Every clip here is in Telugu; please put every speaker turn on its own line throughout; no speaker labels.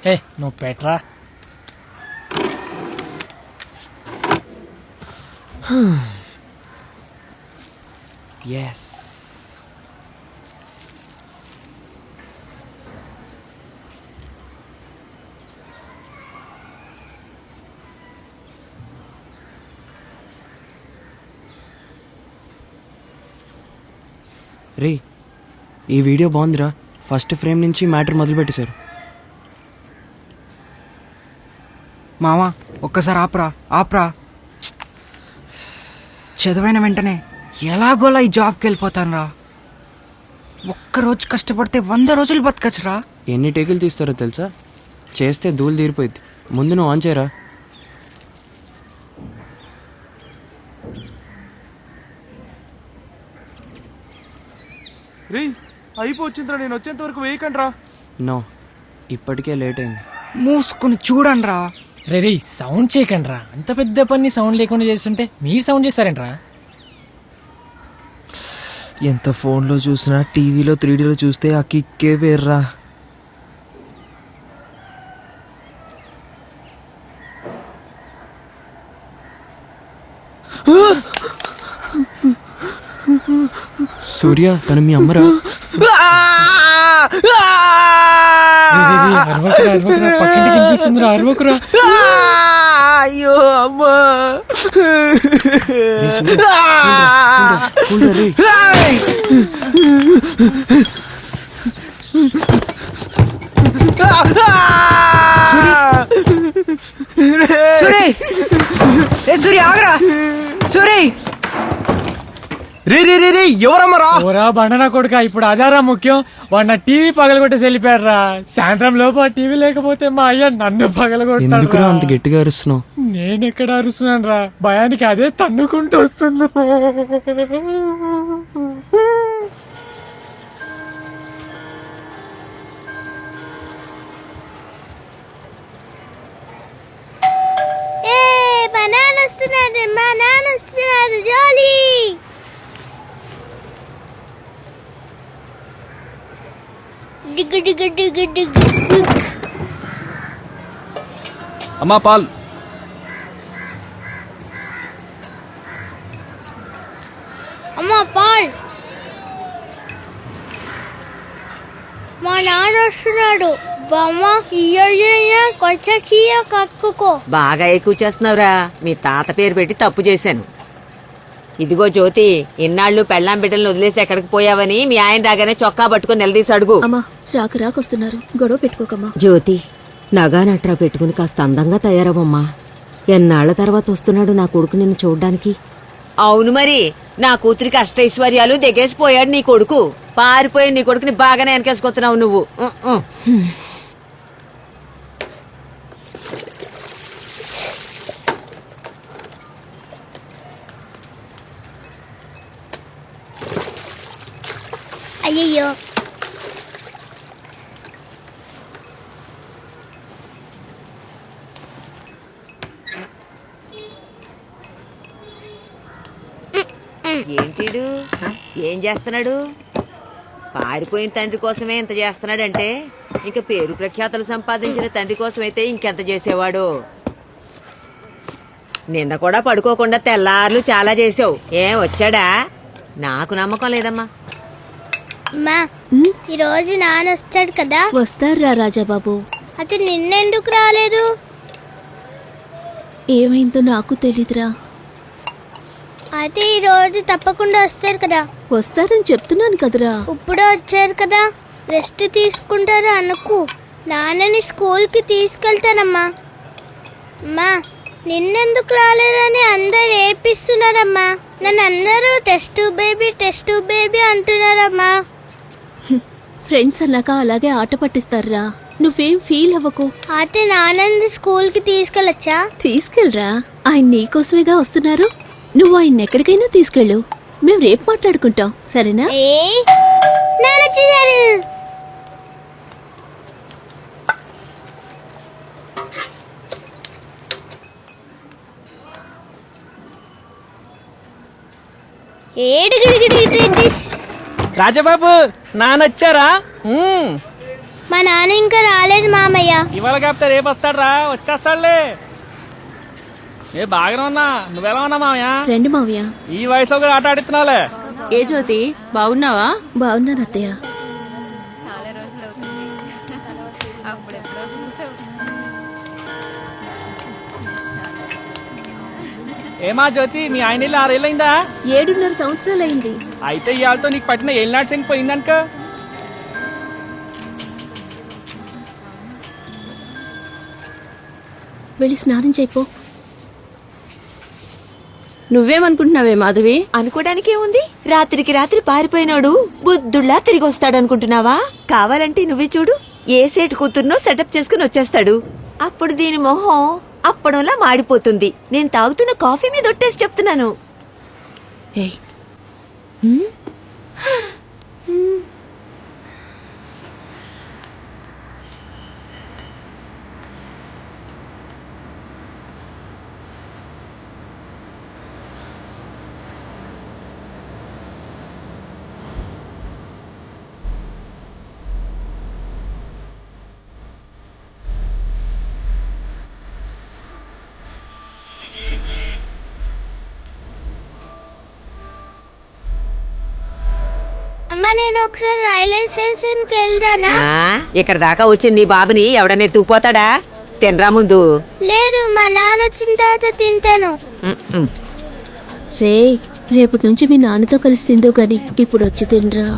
నువ్వు పెట్రా.
ఎస్. రే, ఈ వీడియో బాగుందిరా. ఫస్ట్ ఫ్రేమ్ నుంచి మ్యాటర్ మొదలు పెట్టేశారు.
మావా ఒక్కసారి ఆపరా ఆపరా. చదివైన వెంటనే ఎలాగోలా ఈ జాబ్కి వెళ్ళిపోతాను రా. ఒక్కరోజు కష్టపడితే 100 రోజులు బతకచ్చురా.
ఎన్ని టేకులు తీస్తారో తెలుసా? చేస్తే ధూళి తీరిపోయింది. ముందు నువ్వు ఆన్ చేయరా.
రే అయిపోవచ్చిందిరా, నేను వచ్చేంత వరకు వేయకండ్రా.
నో, ఇప్పటికే లేట్ అయింది.
మూసుకుని చూడండి రా.
రే సౌండ్ చేయకండి రా. అంత పెద్ద పని సౌండ్ లేకుండా చేస్తుంటే మీరు సౌండ్ చేస్తారేంట్రా?
ఎంత ఫోన్లో చూసినా టీవీలో 3Dలో చూస్తే ఆ కిక్కే వేర్రా.
సూర్య, తను మీ అమ్మరా?
అరవకురా, పక్కింటికి వినిపిస్తుందిరా, అరవకురా.
అయ్యో అమ్మా.
సూరి ఆగరా. సూరి
రే రే రే రే ఎవరమ్మరా?
ఓరా బండనా కొడుక, ఇప్పుడు అదారా ముఖ్యం. వాడు నా టీవీ పగలగొట్టేసి వెళ్ళిపోయాడు రా. సాయంత్రం లోపు ఆ టీవీ లేకపోతే మా అయ్య నన్ను పగలగొట్టాడు.
ఎందుకురా అంత గట్టిగా అరుస్తున్నావు?
నేనెక్కడ అరుస్తున్నాను రా, భయానికి అదే తన్నుకుంటూ వస్తుంది.
మా నాన్న వస్తున్నాడు, జాలీ. డిగ్గు డిగ్గు డిగ్గు డిగ్గు.
అమ్మా పాల్.
అమ్మా పాల్. మా నాన్న వస్తున్నాడు. బామ్మ కొంచెం కక్కుకో.
బాగా ఎక్కువ చేస్తున్నావురా. మీ తాత పేరు పెట్టి తప్పు చేశాను. ఇదిగో జ్యోతి, ఇన్నాళ్ళు పెళ్ళాం బిడ్డలను వదిలేసి ఎక్కడికి పోయావని మీ ఆయన రాగానే చొక్కా పట్టుకుని నిలదీసి అడుగు.
అమ్మా రాకొస్తున్నారు, గొడవ పెట్టుకోకమ్మా.
జ్యోతి, నగా నట్రా పెట్టుకుని కాస్త అందంగా తయారవమ్మా. ఎన్నాళ్ల తర్వాత వస్తున్నాడు నా కొడుకు నిన్ను చూడ్డానికి. అవును మరి, నా కూతురికి అష్టైశ్వర్యాలు దిగేసిపోయాడు నీ కొడుకు. పారిపోయి నీ కొడుకుని బాగానే వెనకేసుకొస్తున్నావు నువ్వు.
అయ్యయ్యో,
ఏంటిడు ఏం చేస్తున్నాడు? పారిపోయిన తండ్రి కోసమే ఇంత చేస్తున్నాడంటే ఇంకా పేరు ప్రఖ్యాతలు సంపాదించిన తండ్రి కోసమైతే ఇంకెంత చేసేవాడు. నిన్న కూడా పడుకోకుండా తెల్లార్లు చాలా చేసావు. ఏం వచ్చాడా? నాకు నమ్మకం లేదమ్మా.
అమ్మా, ఈ రోజు నాన్న వస్తాడు కదా.
వస్తారా రాజాబాబు.
అయితే నిన్నెందుకు రాలేదు?
ఏమైందో నాకు తెలీదురా.
అయితే ఈ రోజు తప్పకుండా వస్తారు కదా.
వస్తారని చెప్తున్నాను కదరా.
ఇప్పుడే వచ్చారు కదా, రెస్ట్ తీసుకుంటారు అనుకు. నాన్నని స్కూల్కి తీసుకెళ్తానమ్మా. అమ్మా, నిన్నెందుకు రాలేదని అందరు ఏపిస్తున్నారమ్మా. నన్ను అందరూ టెస్ట్ బేబీ అంటున్నారమ్మా.
ఫ్రెండ్స్ అన్నాక అలాగే ఆట పట్టిస్తారా. నువ్వేం ఫీల్ అవ్వకు.
అయితే నాన్నని స్కూల్కి తీసుకెళ్ళొచ్చా?
తీసుకెళ్ళరా, ఆయన నీకోసమేగా వస్తున్నారు. నువ్వు ఆయన ఎక్కడికైనా తీసుకెళ్ళు. మేము రేపు మాట్లాడుకుంటాం, సరేనా?
నాన్న వచ్చేసారు.
రాజబాబు, నానొచ్చారా?
మా నాన్న ఇంకా రాలేదు మామయ్య.
ఇవాళ కాపుతా రేపు వస్తాడు రా, వచ్చేస్తాడులే. ఏ బాగానే ఉన్నా, నువ్వెలా ఉన్నా మామయ్య?
రండి మావయ్య.
ఈ వయసులో కూడా ఆట ఆడిస్తున్నావులే.
ఏ జ్యోతి బాగున్నావా?
బాగున్నాను అత్తయ్య.
ఏమా జ్యోతి, మీ ఆయన ఇల్లు 6 ఏళ్ళు అయిందా?
7.5 సంవత్సరాలైంది.
అయితే ఇవాళతో నీకు పట్టిన ఏళ్ళనాటి శని పోయిందనుక.
వెళ్ళి స్నానం చేయిపో.
నువ్వేమనుకుంటున్నావే మాధవి? అనుకోవడానికి ఏముంది? రాత్రికి రాత్రి పారిపోయినాడు బుద్ధుళ్ళా తిరిగి వస్తాడనుకుంటున్నావా? కావాలంటే నువ్వే చూడు, ఏ సేటు కూతుర్నో సెటప్ చేసుకుని వచ్చేస్తాడు. అప్పుడు దీని మొహం అప్పడంలా మాడిపోతుంది. నేను తాగుతున్న కాఫీ మీద ఒట్టేసి చెప్తున్నాను. ఏయ్
అమ్మ, నేను ఒకసారి రైల్వే స్టేషన్కి వెళ్దానా?
ఇక్కడ దాకా వచ్చిన నీ బాబుని ఎవడనే తూపోతాడా? తినరా ముందు.
లేదు, మా నాన్న వచ్చిన తర్వాత తింటాను.
రే, రేపటి నుంచి మీ నాన్నతో కలిసి తిందు గాని ఇప్పుడు వచ్చి తినరా.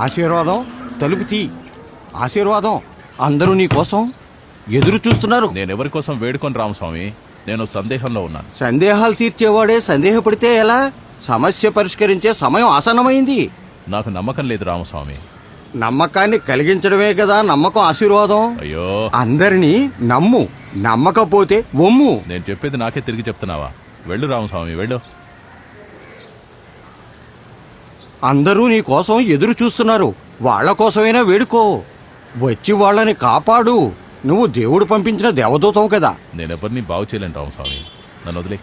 ఆశీర్వాదం, తలుపు తీ. ఆశీర్వాదం, అందరూ నీ కోసం ఎదురు చూస్తున్నారు.
నేనెవరి కోసం వేడుకొని రామస్వామి, నేను సందేహంలో ఉన్నాను.
సందేహాలు తీర్చేవాడే సందేహపడితే ఎలా? సమస్య పరిష్కరించే సమయం ఆసన్నమైంది.
నాకు నమ్మకం లేదు రామస్వామి.
నమ్మకాన్ని కలిగించడమే కదా నమ్మకం, ఆశీర్వాదం.
అయ్యో,
అందరినీ నమ్ము, నమ్మకపోతే ఒమ్ము.
నేను చెప్పేది నాకే తిరిగి చెప్తున్నావా? వెళ్ళు రామస్వామి, వెళ్ళు.
అందరూ నీ కోసం ఎదురు చూస్తున్నారు. వాళ్ల కోసమైనా వేడుకో. వచ్చి వాళ్ళని కాపాడు. నువ్వు దేవుడు పంపించిన దేవదూతవు కదా.
నేనెవరిని బాగు చేయలేను రామస్వామి, నన్ను వదిలే.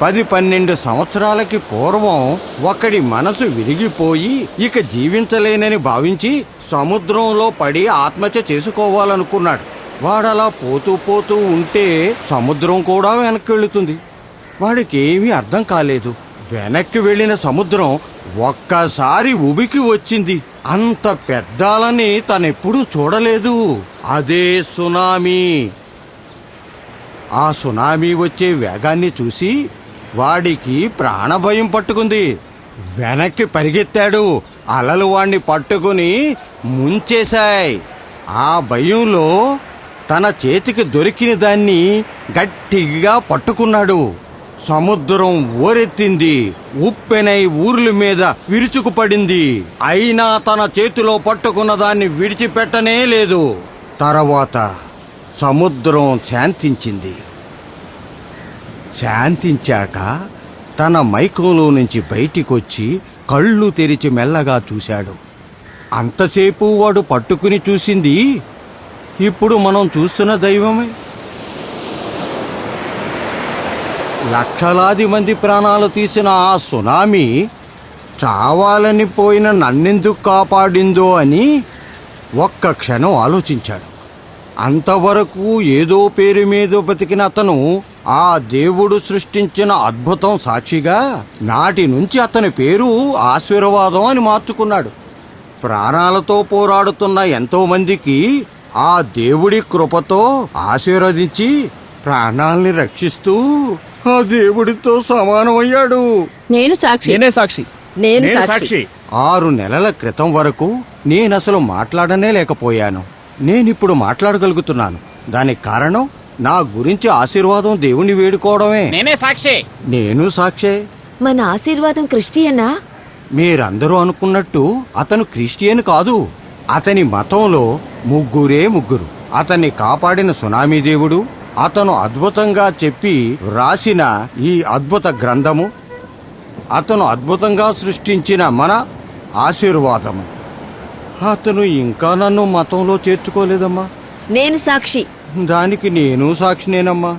పది 12 సంవత్సరాలకి పూర్వం ఒకడి మనసు విరిగిపోయి ఇక జీవించలేనని భావించి సముద్రంలో పడి ఆత్మహత్య చేసుకోవాలనుకున్నాడు. వాడలా పోతూ పోతూ ఉంటే సముద్రం కూడా వెనక్కి వెళుతుంది. వాడికి ఏమీ అర్థం కాలేదు. వెనక్కి వెళ్ళిన సముద్రం ఒక్కసారి ఉబికి వచ్చింది. అంత పెద్దాలని తనెప్పుడూ చూడలేదు. అదే సునామీ. ఆ సునామీ వచ్చే వేగాన్ని చూసి వాడికి ప్రాణభయం పట్టుకుంది. వెనక్కి పరిగెత్తాడు. అలలు వాణ్ణి పట్టుకుని ముంచేశాయి. ఆ భయంలో తన చేతికి దొరికిన దాన్ని గట్టిగా పట్టుకున్నాడు. సముద్రం ఓరెత్తింది. ఉప్పెనై ఊర్ల మీద విరుచుకుపడింది. అయినా తన చేతిలో పట్టుకున్న దాన్ని విడిచిపెట్టనే లేదు. తర్వాత సముద్రం శాంతించింది. శాంతించాక తన మైకంలో నుంచి బయటికొచ్చి కళ్ళు తెరిచి మెల్లగా చూశాడు. అంతసేపు వాడు పట్టుకుని చూసింది ఇప్పుడు మనం చూస్తున్న దైవమే. లక్షలాది మంది ప్రాణాలు తీసిన ఆ సునామీ చావాలని పోయిన నన్నెందుకు కాపాడిందో అని ఒక్క క్షణం ఆలోచించాడు. అంతవరకు ఏదో పేరు మీద బతికిన అతను ఆ దేవుడు సృష్టించిన అద్భుతం సాక్షిగా నాటి నుంచి అతని పేరు ఆశీర్వాదం అని మార్చుకున్నాడు. ప్రాణాలతో పోరాడుతున్న ఎంతో మందికి ఆ దేవుడి కృపతో ఆశీర్వదించి ప్రాణాల్ని రక్షిస్తూ ఆ దేవుడితో సమానమయ్యాడు.
నేను సాక్షి.
నేనే సాక్షి.
నేను సాక్షి.
6 నెలల క్రితం వరకు నేనసలు మాట్లాడనే లేకపోయాను. నేనిప్పుడు మాట్లాడగలుగుతున్నాను. దానికి కారణం నా గురించి ఆశీర్వాదం దేవుణ్ణి వేడుకోవడమే. నేను సాక్షే.
మన ఆశీర్వాదం క్రిస్టియనా?
మీరందరూ అనుకున్నట్టు అతను క్రిస్టియన్ కాదు. అతని మతంలో ముగ్గురు. అతన్ని కాపాడిన సునామీ దేవుడు, అతను అద్భుతంగా చెప్పి రాసిన ఈ అద్భుత గ్రంథము, అతను అద్భుతంగా సృష్టించిన మన ఆశీర్వాదము. అతను ఇంకా నన్ను మతంలో చేర్చుకోలేదమ్మా.
నేను సాక్షి.
దానికి నేను సాక్షినేనమ్మా.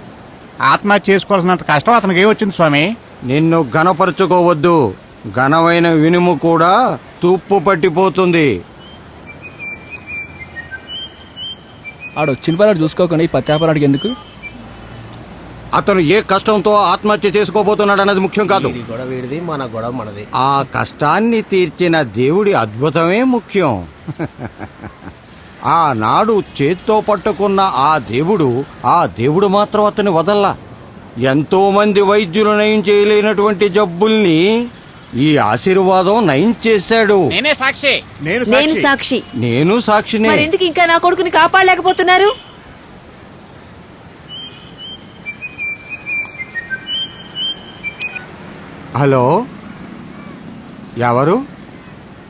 ఆత్మహత్య చేసుకోవాల్సినంత కష్టం అతనికి ఏమొచ్చింది స్వామి?
నిన్ను ఘనపరచుకోవద్దు. ఘనమైన వినుము కూడా తుప్పు పట్టిపోతుంది.
ఆడొచ్చిన పని చూసుకోకుండా ఈ పత్యాపరాడికి ఎందుకు?
అతను ఏ కష్టంతో ఆత్మహత్య చేసుకోబోతున్నాడు అన్నది ముఖ్యం కాదు.
గొడవ వీడిది, మన గొడవ మనది.
ఆ కష్టాన్ని తీర్చిన దేవుడి అద్భుతమే ముఖ్యం. ఆనాడు చేత్తో పట్టుకున్న ఆ దేవుడు మాత్రం అతని వదల్లా. ఎంతో మంది వైద్యులు నయం చేయలేనటువంటి జబ్బుల్ని ఈ ఆశీర్వాదం నయం చేశాడు.
నేను సాక్షి.
నేను సాక్షినే.
మరెందుకు ఇంకా నా కొడుకుని కాపాడలేకపోతున్నారు?
హలో, ఎవరు?